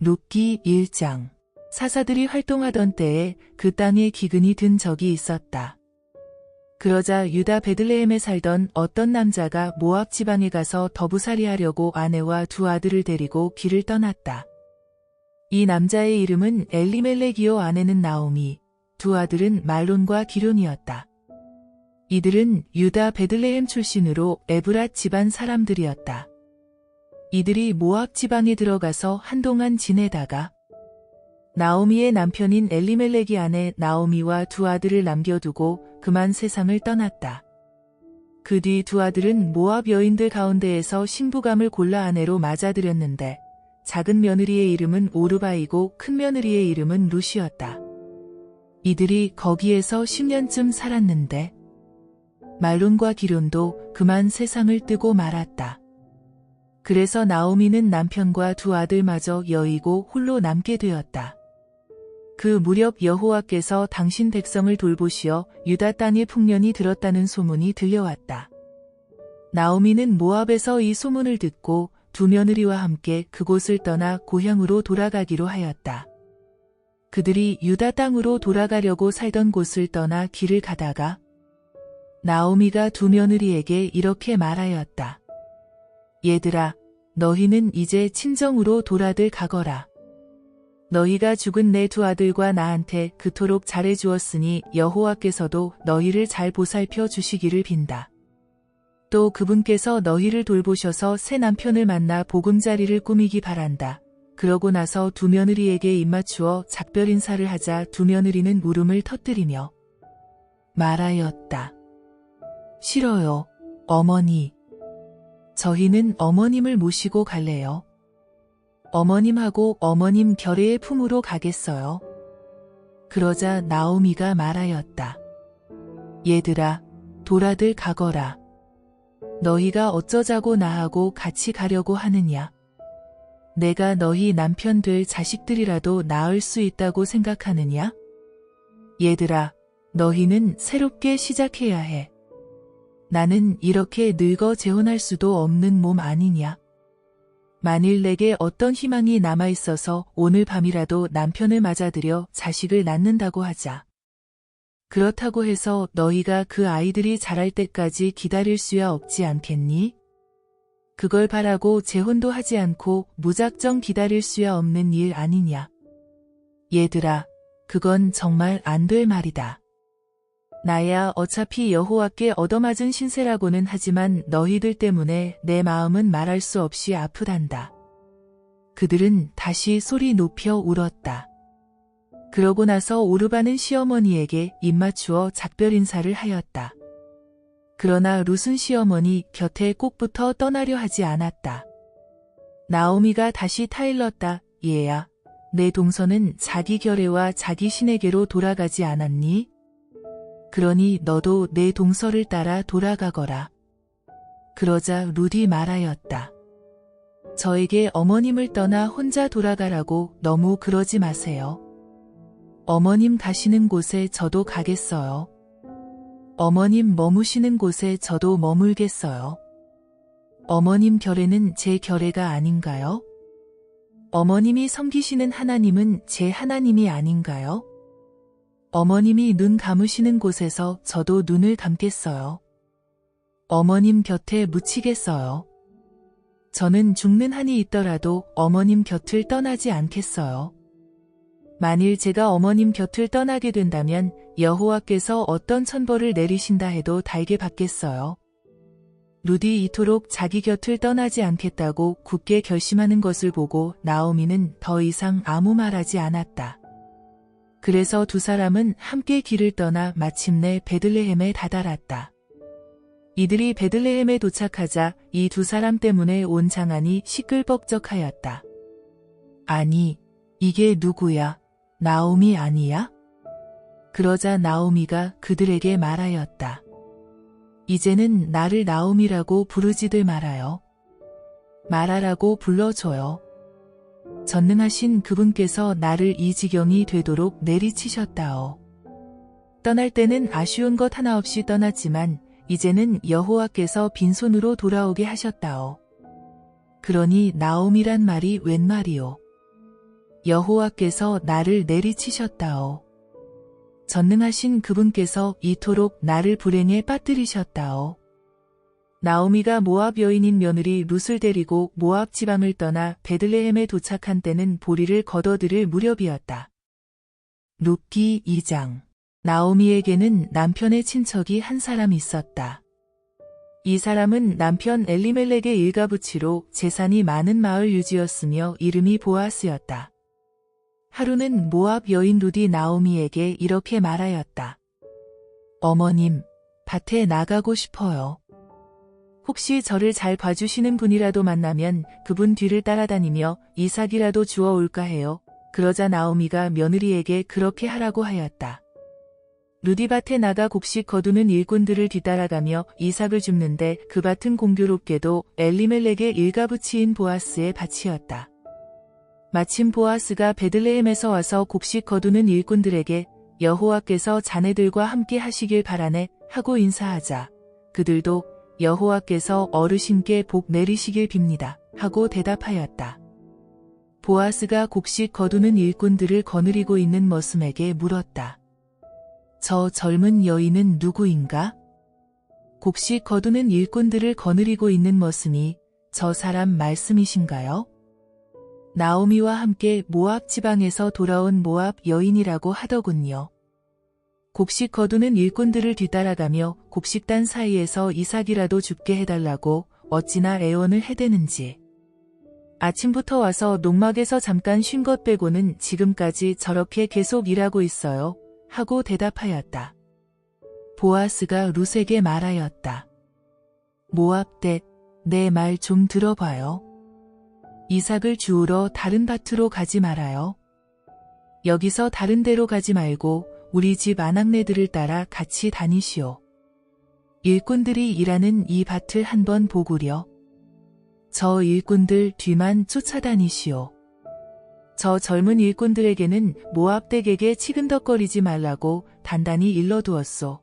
룻기 1장. 사사들이 활동하던 때에 그 땅에 기근이 든 적이 있었다. 그러자 유다 베들레헴에 살던 어떤 남자가 모압 지방에 가서 더부살이하려고 아내와 두 아들을 데리고 길을 떠났다. 이 남자의 이름은 엘리멜렉이요 아내는 나오미, 두 아들은 말론과 기런이었다. 이들은 유다 베들레헴 출신으로 에브랏 집안 사람들이었다. 이들이 모압 지방에 들어가서 한동안 지내다가 나오미의 남편인 엘리멜렉이 아내 나오미와 두 아들을 남겨두고 그만 세상을 떠났다. 그 뒤 두 아들은 모압 여인들 가운데에서 신부감을 골라 아내로 맞아들였는데 작은 며느리의 이름은 오르바이고 큰 며느리의 이름은 룻이었다. 이들이 거기에서 10년쯤 살았는데 말론과 기런도 그만 세상을 뜨고 말았다. 그래서 나오미는 남편과 두 아들마저 여의고 홀로 남게 되었다. 그 무렵 여호와께서 당신 백성을 돌보시어 유다 땅에 풍년이 들었다는 소문이 들려왔다. 나오미는 모압에서 이 소문을 듣고 두 며느리와 함께 그곳을 떠나 고향으로 돌아가기로 하였다. 그들이 유다 땅으로 돌아가려고 살던 곳을 떠나 길을 가다가 나오미가 두 며느리에게 이렇게 말하였다. 얘들아, 너희는 이제 친정으로 돌아들 가거라. 너희가 죽은 내 두 아들과 나한테 그토록 잘해주었으니 여호와께서도 너희를 잘 보살펴 주시기를 빈다. 또 그분께서 너희를 돌보셔서 새 남편을 만나 보금자리를 꾸미기 바란다. 그러고 나서 두 며느리에게 입맞추어 작별 인사를 하자 두 며느리는 울음을 터뜨리며 말하였다. 싫어요, 어머니. 저희는 어머님을 모시고 갈래요. 어머님하고 어머님 결례의 품으로 가겠어요. 그러자 나오미가 말하였다. 얘들아, 돌아들 가거라. 너희가 어쩌자고 나하고 같이 가려고 하느냐. 내가 너희 남편 될 자식들이라도 낳을 수 있다고 생각하느냐? 얘들아, 너희는 새롭게 시작해야 해. 나는 이렇게 늙어 재혼할 수도 없는 몸 아니냐. 만일 내게 어떤 희망이 남아있어서 오늘 밤이라도 남편을 맞아들여 자식을 낳는다고 하자. 그렇다고 해서 너희가 그 아이들이 자랄 때까지 기다릴 수야 없지 않겠니? 그걸 바라고 재혼도 하지 않고 무작정 기다릴 수야 없는 일 아니냐. 얘들아, 그건 정말 안 될 말이다. 나야 어차피 여호와께 얻어맞은 신세라고는 하지만 너희들 때문에 내 마음은 말할 수 없이 아프단다. 그들은 다시 소리 높여 울었다. 그러고 나서 오르바는 시어머니에게 입맞추어 작별 인사를 하였다. 그러나 룻은 시어머니 곁에 꼭 붙어 떠나려 하지 않았다. 나오미가 다시 타일렀다. 얘야, 내 동서는 자기 결례와 자기 신에게로 돌아가지 않았니? 그러니 너도 내 동서를 따라 돌아가거라. 그러자 룻이 말하였다. 저에게 어머님을 떠나 혼자 돌아가라고 너무 그러지 마세요. 어머님 가시는 곳에 저도 가겠어요. 어머님 머무시는 곳에 저도 머물겠어요. 어머님 결례는 제 결례가 아닌가요? 어머님이 섬기시는 하나님은 제 하나님이 아닌가요? 어머님이 눈 감으시는 곳에서 저도 눈을 감겠어요. 어머님 곁에 묻히겠어요. 저는 죽는 한이 있더라도 어머님 곁을 떠나지 않겠어요. 만일 제가 어머님 곁을 떠나게 된다면 여호와께서 어떤 천벌을 내리신다 해도 달게 받겠어요. 룻이 이토록 자기 곁을 떠나지 않겠다고 굳게 결심하는 것을 보고 나오미는 더 이상 아무 말하지 않았다. 그래서 두 사람은 함께 길을 떠나 마침내 베들레헴에 다다랐다. 이들이 베들레헴에 도착하자 이 두 사람 때문에 온 장안이 시끌벅적하였다. 아니, 이게 누구야? 나오미 아니야? 그러자 나오미가 그들에게 말하였다. 이제는 나를 나오미라고 부르지들 말아요. 말하라고 불러줘요. 전능하신 그분께서 나를 이 지경이 되도록 내리치셨다오. 떠날 때는 아쉬운 것 하나 없이 떠났지만 이제는 여호와께서 빈손으로 돌아오게 하셨다오. 그러니 나옴이란 말이 웬 말이오. 여호와께서 나를 내리치셨다오. 전능하신 그분께서 이토록 나를 불행에 빠뜨리셨다오. 나오미가 모압 여인인 며느리 룻을 데리고 모압 지방을 떠나 베들레헴에 도착한 때는 보리를 거둬들일 무렵이었다. 룻기 2장. 나오미에게는 남편의 친척이 한 사람 있었다. 이 사람은 남편 엘리멜렉의 일가부치로 재산이 많은 마을 유지였으며 이름이 보아스였다. 하루는 모압 여인 룻이 나오미에게 이렇게 말하였다. 어머님, 밭에 나가고 싶어요. 혹시 저를 잘 봐주시는 분이라도 만나면 그분 뒤를 따라다니며 이삭이라도 주워 올까 해요. 그러자 나오미가 며느리에게 그렇게 하라고 하였다. 룻이 밭에 나가 곡식 거두는 일꾼들을 뒤따라가며 이삭을 줍는데 그 밭은 공교롭게도 엘리멜렉의 일가부치인 보아스의 밭이었다. 마침 보아스가 베들레헴에서 와서 곡식 거두는 일꾼들에게 여호와께서 자네들과 함께 하시길 바라네 하고 인사하자 그들도 여호와께서 어르신께 복 내리시길 빕니다 하고 대답하였다. 보아스가 곡식 거두는 일꾼들을 거느리고 있는 머슴에게 물었다. 저 젊은 여인은 누구인가? 곡식 거두는 일꾼들을 거느리고 있는 머슴이 저 사람 말씀이신가요? 나오미와 함께 모압 지방에서 돌아온 모압 여인이라고 하더군요. 곡식 거두는 일꾼들을 뒤따라가며 곡식단 사이에서 이삭이라도 죽게 해달라고 어찌나 애원을 해대는지. 아침부터 와서 농막에서 잠깐 쉰 것 빼고는 지금까지 저렇게 계속 일하고 있어요. 하고 대답하였다. 보아스가 룻에게 말하였다. 모압댁, 내 말 좀 들어봐요. 이삭을 주우러 다른 밭으로 가지 말아요. 여기서 다른 데로 가지 말고 우리 집 아낙네들을 따라 같이 다니시오. 일꾼들이 일하는 이 밭을 한번 보구려. 저 일꾼들 뒤만 쫓아다니시오. 저 젊은 일꾼들에게는 모압댁에게 치근덕거리지 말라고 단단히 일러두었소.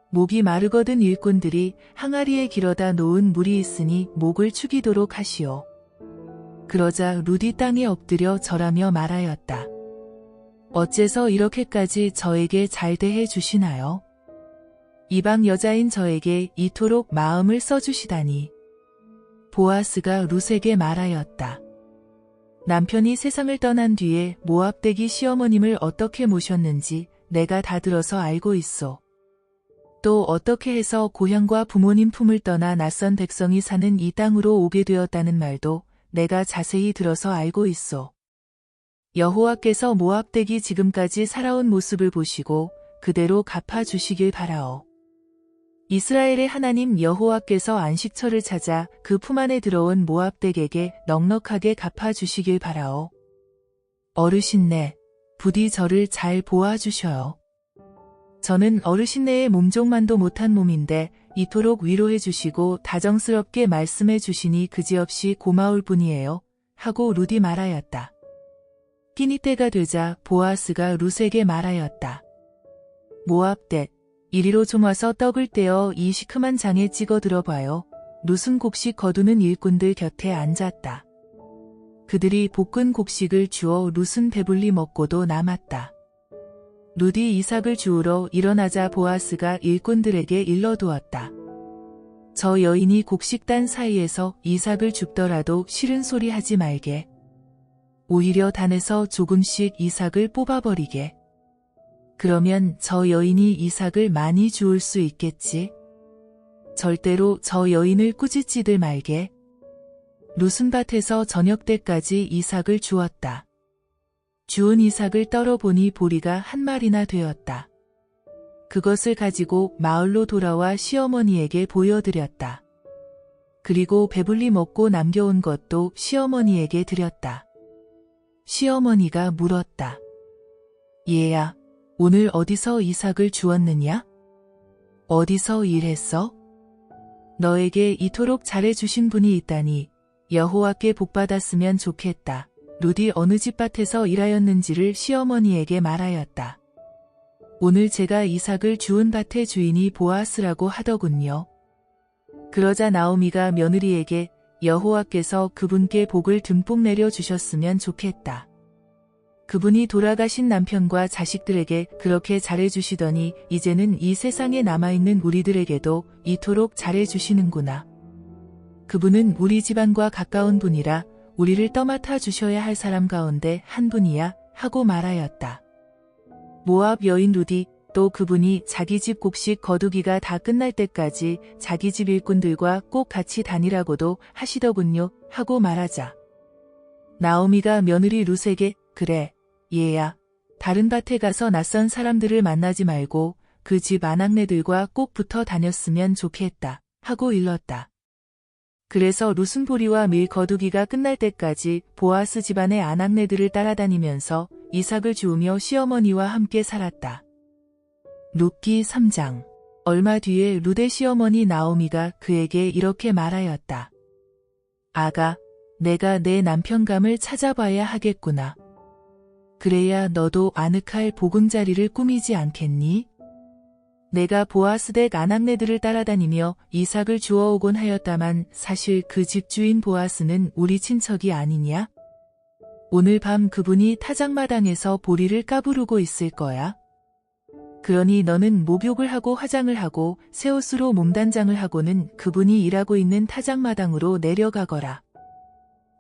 목이 마르거든 일꾼들이 항아리에 길어다 놓은 물이 있으니 목을 축이도록 하시오. 그러자 룻이 땅에 엎드려 절하며 말하였다. 어째서 이렇게까지 저에게 잘 대해 주시나요? 이방 여자인 저에게 이토록 마음을 써주시다니. 보아스가 룻에게 말하였다. 남편이 세상을 떠난 뒤에 모압댁이 시어머님을 어떻게 모셨는지 내가 다 들어서 알고 있소. 또 어떻게 해서 고향과 부모님 품을 떠나 낯선 백성이 사는 이 땅으로 오게 되었다는 말도 내가 자세히 들어서 알고 있소. 여호와께서 모압댁이 지금까지 살아온 모습을 보시고 그대로 갚아주시길 바라오. 이스라엘의 하나님 여호와께서 안식처를 찾아 그 품 안에 들어온 모압댁에게 넉넉하게 갚아주시길 바라오. 어르신네, 부디 저를 잘 보아주셔요. 저는 어르신네의 몸종만도 못한 몸인데 이토록 위로해 주시고 다정스럽게 말씀해 주시니 그지없이 고마울 뿐이에요. 하고 룻이 말하였다. 끼니 때가 되자 보아스가 룻에게 말하였다. 모압댁, 이리로 좀 와서 떡을 떼어 이 시큼한 장에 찍어 들어봐요. 룻은 곡식 거두는 일꾼들 곁에 앉았다. 그들이 볶은 곡식을 주어 룻은 배불리 먹고도 남았다. 룻이 이삭을 주우러 일어나자 보아스가 일꾼들에게 일러두었다. 저 여인이 곡식단 사이에서 이삭을 줍더라도 싫은 소리 하지 말게. 오히려 단에서 조금씩 이삭을 뽑아버리게. 그러면 저 여인이 이삭을 많이 주울 수 있겠지. 절대로 저 여인을 꾸짖지들 말게. 룻은 밭에서 저녁 때까지 이삭을 주었다. 주운 이삭을 떨어보니 보리가 한 마리나 되었다. 그것을 가지고 마을로 돌아와 시어머니에게 보여드렸다. 그리고 배불리 먹고 남겨온 것도 시어머니에게 드렸다. 시어머니가 물었다. 얘야, 오늘 어디서 이삭을 주었느냐? 어디서 일했어? 너에게 이토록 잘해주신 분이 있다니 여호와께 복받았으면 좋겠다. 룻이 어느 집 밭에서 일하였는지를 시어머니에게 말하였다. 오늘 제가 이삭을 주운 밭의 주인이 보아스라고 하더군요. 그러자 나오미가 며느리에게 여호와께서 그분께 복을 듬뿍 내려주셨으면 좋겠다. 그분이 돌아가신 남편과 자식들에게 그렇게 잘해주시더니 이제는 이 세상에 남아있는 우리들에게도 이토록 잘해주시는구나. 그분은 우리 집안과 가까운 분이라 우리를 떠맡아 주셔야 할 사람 가운데 한 분이야 하고 말하였다. 모압 여인 루디 또 그분이 자기 집 곡식 거두기가 다 끝날 때까지 자기 집 일꾼들과 꼭 같이 다니라고도 하시더군요 하고 말하자. 나오미가 며느리 룻에게 그래 얘야 다른 밭에 가서 낯선 사람들을 만나지 말고 그 집 아낙네들과 꼭 붙어 다녔으면 좋겠다 하고 일렀다. 그래서 룻은 보리와 밀 거두기가 끝날 때까지 보아스 집안의 아낙네들을 따라다니면서 이삭을 주우며 시어머니와 함께 살았다. 룻기 3장. 얼마 뒤에 룻의 시어머니 나오미가 그에게 이렇게 말하였다. 아가, 내가 내 남편감을 찾아봐야 하겠구나. 그래야 너도 아늑할 보금자리를 꾸미지 않겠니? 내가 보아스 댁 아낙네들을 따라다니며 이삭을 주워오곤 하였다만 사실 그 집주인 보아스는 우리 친척이 아니냐? 오늘 밤 그분이 타작마당에서 보리를 까부르고 있을 거야. 그러니 너는 목욕을 하고 화장을 하고 새 옷으로 몸단장을 하고는 그분이 일하고 있는 타작마당으로 내려가거라.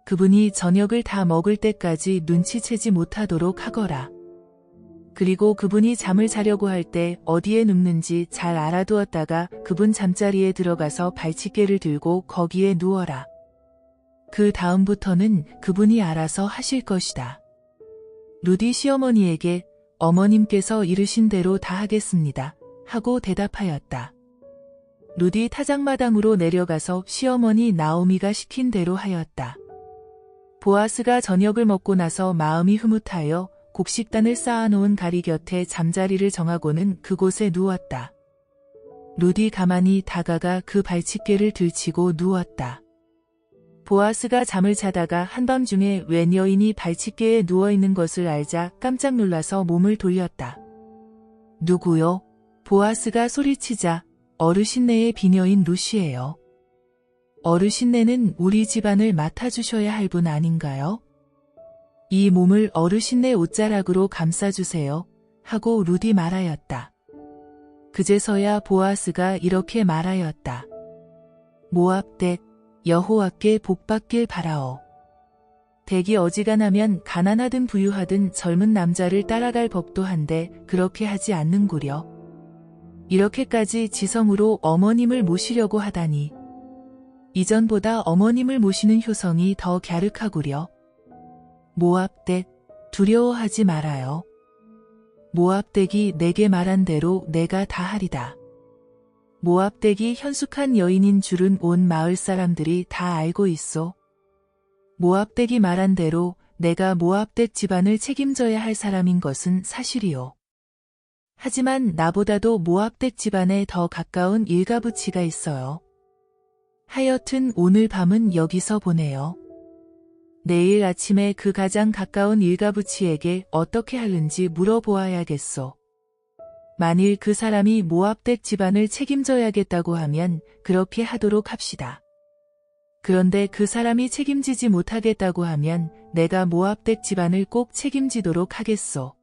그분이 저녁을 다 먹을 때까지 눈치채지 못하도록 하거라. 그리고 그분이 잠을 자려고 할 때 어디에 눕는지 잘 알아두었다가 그분 잠자리에 들어가서 발치개를 들고 거기에 누워라. 그 다음부터는 그분이 알아서 하실 것이다. 루디 시어머니에게 어머님께서 이르신 대로 다 하겠습니다 하고 대답하였다. 루디 타작마당으로 내려가서 시어머니 나오미가 시킨 대로 하였다. 보아스가 저녁을 먹고 나서 마음이 흐뭇하여 곡식단을 쌓아놓은 가리 곁에 잠자리를 정하고는 그곳에 누웠다. 루디 가만히 다가가 그 발치개를 들치고 누웠다. 보아스가 잠을 자다가 한밤중에 웬 여인이 발치개에 누워있는 것을 알자 깜짝 놀라서 몸을 돌렸다. 누구요? 보아스가 소리치자 어르신네의 비녀인 룻이에요. 어르신네는 우리 집안을 맡아주셔야 할 분 아닌가요? 이 몸을 어르신네 옷자락으로 감싸주세요 하고 룻이 말하였다. 그제서야 보아스가 이렇게 말하였다. 모압 댁 여호와께 복받길 바라오. 댁이 어지간하면 가난하든 부유하든 젊은 남자를 따라갈 법도 한데 그렇게 하지 않는구려. 이렇게까지 지성으로 어머님을 모시려고 하다니. 이전보다 어머님을 모시는 효성이 더 갸륵하구려. 모압 댁 두려워하지 말아요. 모압 댁이 내게 말한 대로 내가 다 하리다. 모압 댁이 현숙한 여인인 줄은 온 마을 사람들이 다 알고 있소. 모압 댁이 말한 대로 내가 모압 댁 집안을 책임져야 할 사람인 것은 사실이요. 하지만 나보다도 모압 댁 집안에 더 가까운 일가부치가 있어요. 하여튼 오늘 밤은 여기서 보내요. 내일 아침에 그 가장 가까운 일가부치에게 어떻게 하는지 물어보아야겠소. 만일 그 사람이 모압 댁 집안을 책임져야겠다고 하면 그렇게 하도록 합시다. 그런데 그 사람이 책임지지 못하겠다고 하면 내가 모압 댁 집안을 꼭 책임지도록 하겠소.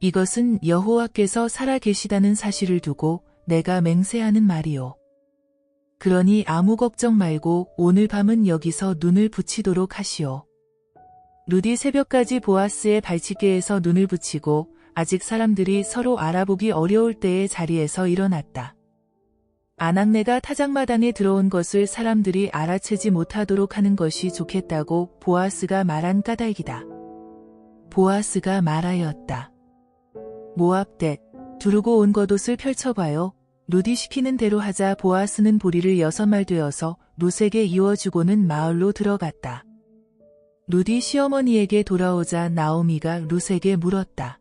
이것은 여호와께서 살아 계시다는 사실을 두고 내가 맹세하는 말이요. 그러니 아무 걱정 말고 오늘 밤은 여기서 눈을 붙이도록 하시오. 룻이 새벽까지 보아스의 발치개에서 눈을 붙이고 아직 사람들이 서로 알아보기 어려울 때의 자리에서 일어났다. 아낙네가 타작마당에 들어온 것을 사람들이 알아채지 못하도록 하는 것이 좋겠다고 보아스가 말한 까닭이다. 보아스가 말하였다. 모압 댁, 두르고 온 겉옷을 펼쳐봐요. 룻이 시키는 대로 하자 보아스는 보리를 6마리 되어서 룻에게 이어주고는 마을로 들어갔다. 룻이 시어머니에게 돌아오자 나오미가 룻에게 물었다.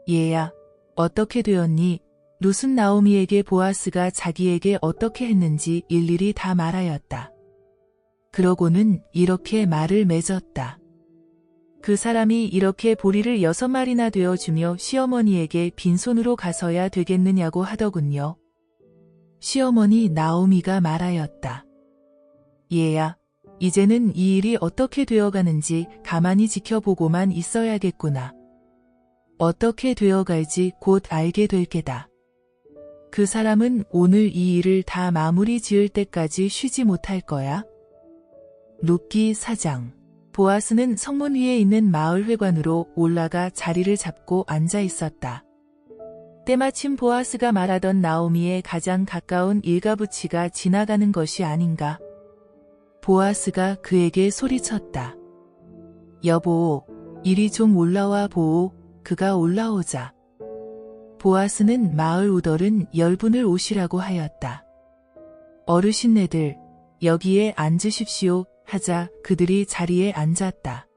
얘야, 어떻게 되었니? 룻은 나오미에게 보아스가 자기에게 어떻게 했는지 일일이 다 말하였다. 그러고는 이렇게 말을 맺었다. 그 사람이 이렇게 보리를 6마리나 되어주며 시어머니에게 빈손으로 가서야 되겠느냐고 하더군요. 시어머니 나오미가 말하였다. 얘야, 이제는 이 일이 어떻게 되어가는지 가만히 지켜보고만 있어야겠구나. 어떻게 되어갈지 곧 알게 될 게다. 그 사람은 오늘 이 일을 다 마무리 지을 때까지 쉬지 못할 거야. 룻기 4장. 보아스는 성문 위에 있는 마을 회관으로 올라가 자리를 잡고 앉아 있었다. 때마침 보아스가 말하던 나오미의 가장 가까운 일가부치가 지나가는 것이 아닌가. 보아스가 그에게 소리쳤다. 여보, 이리 좀 올라와 보오. 그가 올라오자. 보아스는 마을 우덜은 열분을 오시라고 하였다. 어르신네들, 여기에 앉으십시오 하자 그들이 자리에 앉았다.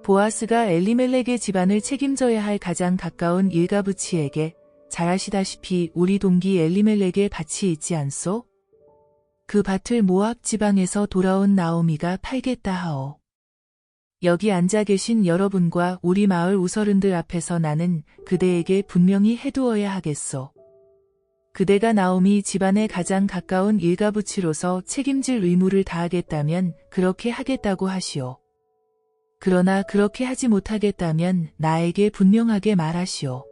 보아스가 엘리멜렉의 집안을 책임져야 할 가장 가까운 일가부치에게 잘 아시다시피 우리 동기 엘리멜렉의 밭이 있지 않소? 그 밭을 모압 지방에서 돌아온 나오미가 팔겠다 하오. 여기 앉아 계신 여러분과 우리 마을 우서른들 앞에서 나는 그대에게 분명히 해두어야 하겠소. 그대가 나오미 집안의 가장 가까운 일가부치로서 책임질 의무를 다하겠다면 그렇게 하겠다고 하시오. 그러나 그렇게 하지 못하겠다면 나에게 분명하게 말하시오.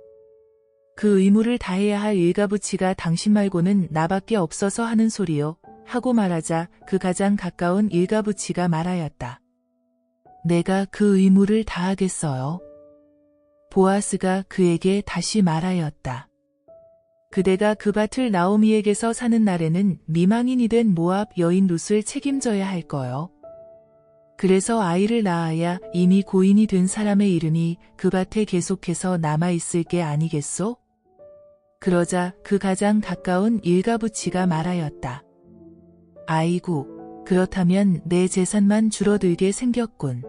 그 의무를 다해야 할 일가부치가 당신 말고는 나밖에 없어서 하는 소리요. 하고 말하자 그 가장 가까운 일가부치가 말하였다. 내가 그 의무를 다하겠어요. 보아스가 그에게 다시 말하였다. 그대가 그 밭을 나오미에게서 사는 날에는 미망인이 된 모압 여인 룻을 책임져야 할 거요. 그래서 아이를 낳아야 이미 고인이 된 사람의 이름이 그 밭에 계속해서 남아있을 게 아니겠소? 그러자 그 가장 가까운 일가부치가 말하였다. 아이고, 그렇다면 내 재산만 줄어들게 생겼군.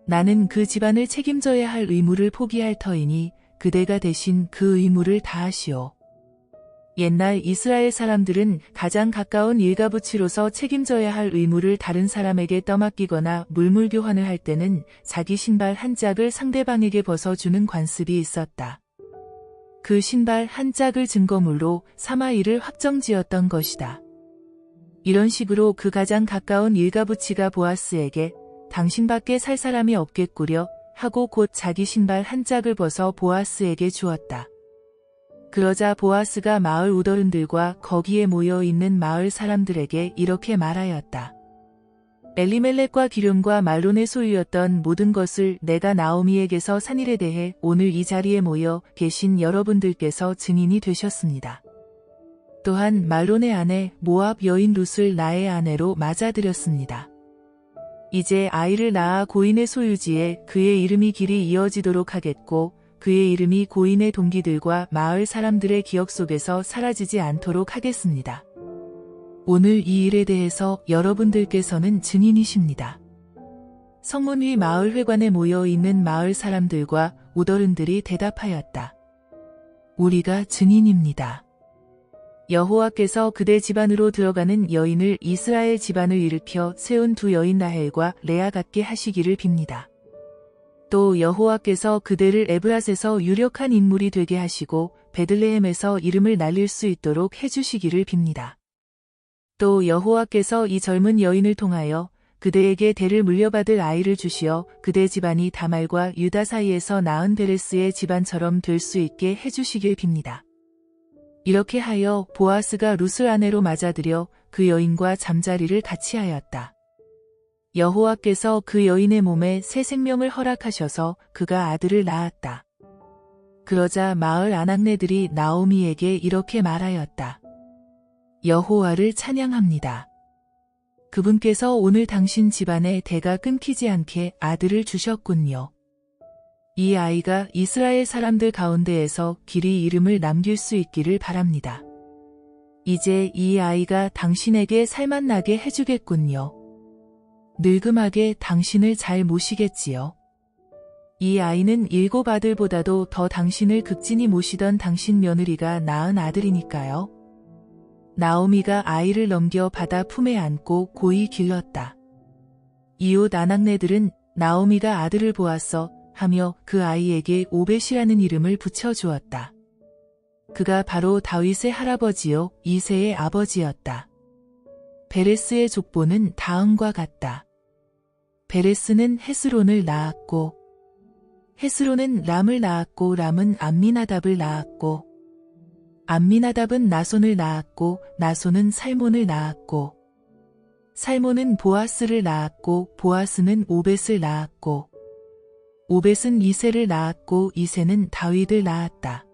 나는 그 집안을 책임져야 할 의무를 포기할 터이니 그대가 대신 그 의무를 다하시오. 옛날 이스라엘 사람들은 가장 가까운 일가부치로서 책임져야 할 의무를 다른 사람에게 떠맡기거나 물물 교환을 할 때는 자기 신발 한 짝을 상대방에게 벗어주는 관습이 있었다. 그 신발 한 짝을 증거물로 삼아 이를 확정지었던 것이다. 이런 식으로 그 가장 가까운 일가부치가 보아스에게 당신밖에 살 사람이 없겠구려 하고 곧 자기 신발 한 짝을 벗어 보아스에게 주었다. 그러자 보아스가 마을 우더른들과 거기에 모여 있는 마을 사람들에게 이렇게 말하였다. 엘리멜렉과 기럐과 말론의 소유였던 모든 것을 내가 나오미에게서 산 일에 대해 오늘 이 자리에 모여 계신 여러분들께서 증인이 되셨습니다. 또한 말론의 아내 모압 여인 룻을 나의 아내로 맞아들였습니다. 이제 아이를 낳아 고인의 소유지에 그의 이름이 길이 이어지도록 하겠고 그의 이름이 고인의 동기들과 마을 사람들의 기억 속에서 사라지지 않도록 하겠습니다. 오늘 이 일에 대해서 여러분들께서는 증인이십니다. 성문 위 마을 회관에 모여 있는 마을 사람들과 우더른들이 대답하였다. 우리가 증인입니다. 여호와께서 그대 집안으로 들어가는 여인을 이스라엘 집안을 일으켜 세운 두 여인 라헬과 레아 같게 하시기를 빕니다. 또 여호와께서 그대를 에브랏에서 유력한 인물이 되게 하시고 베들레헴에서 이름을 날릴 수 있도록 해주시기를 빕니다. 또 여호와께서 이 젊은 여인을 통하여 그대에게 대를 물려받을 아이를 주시어 그대 집안이 다말과 유다 사이에서 낳은 베레스의 집안처럼 될 수 있게 해주시길 빕니다. 이렇게 하여 보아스가 룻을 아내로 맞아들여 그 여인과 잠자리를 같이 하였다. 여호와께서 그 여인의 몸에 새 생명을 허락하셔서 그가 아들을 낳았다. 그러자 마을 아낙네들이 나오미에게 이렇게 말하였다. 여호와를 찬양합니다. 그분께서 오늘 당신 집안에 대가 끊기지 않게 아들을 주셨군요. 이 아이가 이스라엘 사람들 가운데에서 길이 이름을 남길 수 있기를 바랍니다. 이제 이 아이가 당신에게 살맛나게 해주겠군요. 늙음하게 당신을 잘 모시겠지요. 이 아이는 7 아들보다도 더 당신을 극진히 모시던 당신 며느리가 낳은 아들이니까요. 나오미가 아이를 넘겨 바다 품에 안고 고이 길렀다. 이웃 아낙네들은 나오미가 아들을 보았어 하며 그 아이에게 오벳이라는 이름을 붙여주었다. 그가 바로 다윗의 할아버지요 이새의 아버지였다. 베레스의 족보는 다음과 같다. 베레스는 헤스론을 낳았고 헤스론은 람을 낳았고 람은 암미나답을 낳았고 암미나답은 나손을 낳았고 나손은 살몬을 낳았고 살몬은 보아스를 낳았고 보아스는 오벳을 낳았고 오벳은 이새를 낳았고 이새는 다윗을 낳았다.